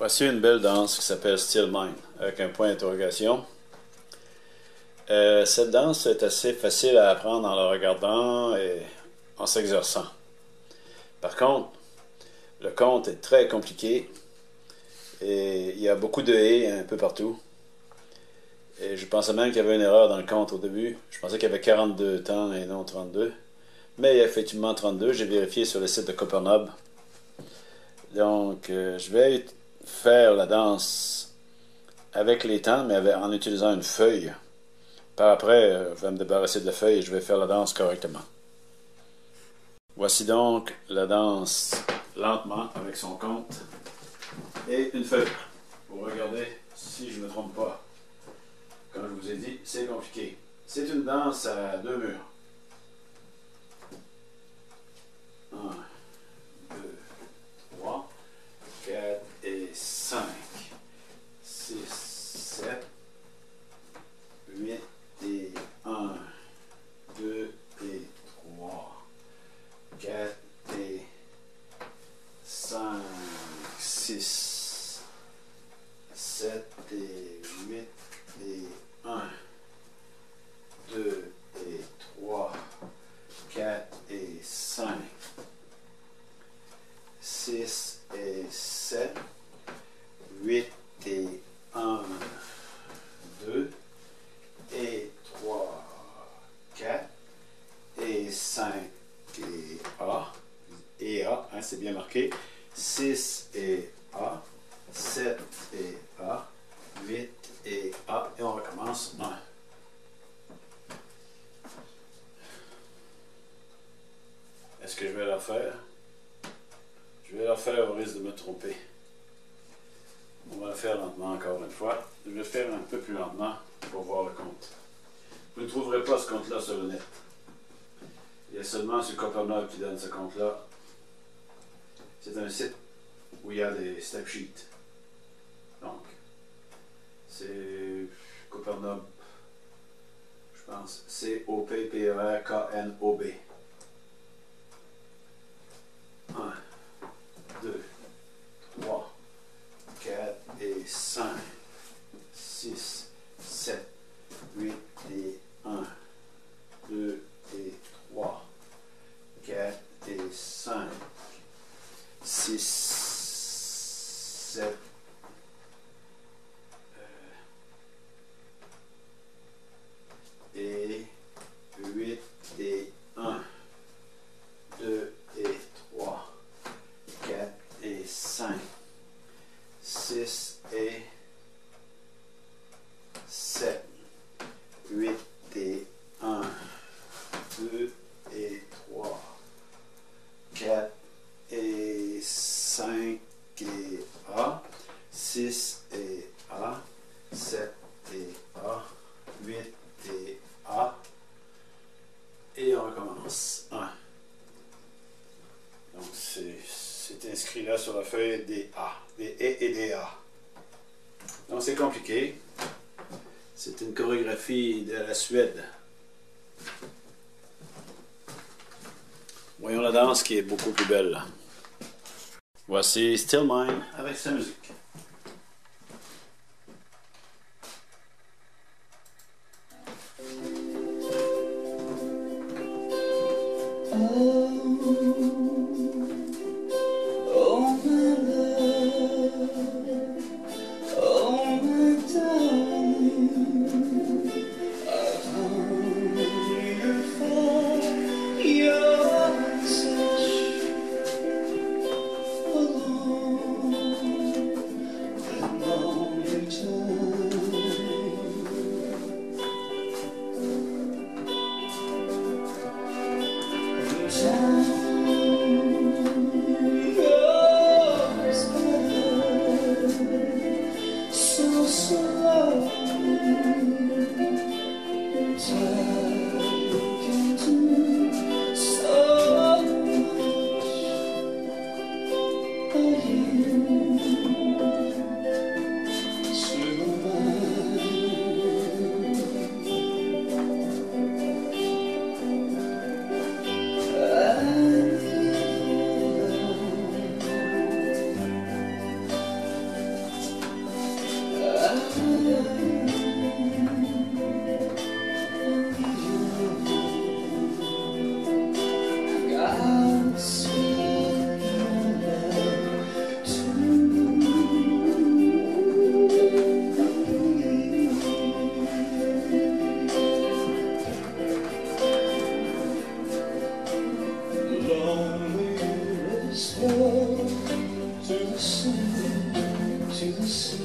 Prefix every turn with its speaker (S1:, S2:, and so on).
S1: Voici une belle danse qui s'appelle Still Mine, avec un point d'interrogation. Cette danse est assez facile à apprendre en la regardant et en s'exerçant. Par contre, le compte est très compliqué et il y a beaucoup de et un peu partout. Et je pensais même qu'il y avait une erreur dans le compte au début. Je pensais qu'il y avait 42 temps et non 32. Mais il y a effectivement 32. J'ai vérifié sur le site de Coppernob. Donc, je vais faire la danse avec les temps, mais en utilisant une feuille. Par après, je vais me débarrasser de la feuille et je vais faire la danse correctement. Voici donc la danse lentement avec son compte et une feuille pour regarder si je ne me trompe pas. Comme je vous ai dit, c'est compliqué. C'est une danse à deux murs. 1, 2, 3, 4 et 5, 6, 7, 8 et 1, 2 et 3, 4 et 5, 6, 7 et 8 et 1, 2 et 3, 4 et 5, 6 et 7, 8 et 1, 2 et 3, 4 et 5 et A, hein, c'est bien marqué, 6 et A, 7 et A, 8 et A, et on recommence 1. Est-ce que je vais la faire? Je vais la faire au risque de me tromper. On va la faire lentement encore une fois. Je vais le faire un peu plus lentement pour voir le compte. Vous ne trouverez pas ce compte-là sur le net. Il y a seulement sur Coppernob qui donne ce compte-là. C'est un site où il y a des step sheets. Donc, c'est Coppernob, je pense, Copperknob. 1, 2, 3, 4 et 5, 6, 7, 8 et 1, 2 et 3, 4 et 5, 6, 7, et 8 et 1, 2 et 3, 4 et 5, 6 et 7, 8 et 1, 2 et 3, 4 et 5 et A, 6 et A, 7 et A, 8 et A, et on recommence 1. Donc c'est inscrit là sur la feuille des A, des E et des A. Donc c'est compliqué. C'est une chorégraphie de la Suède. Voyons la danse qui est beaucoup plus belle. Voici Still Mine avec sa musique.
S2: to the sea.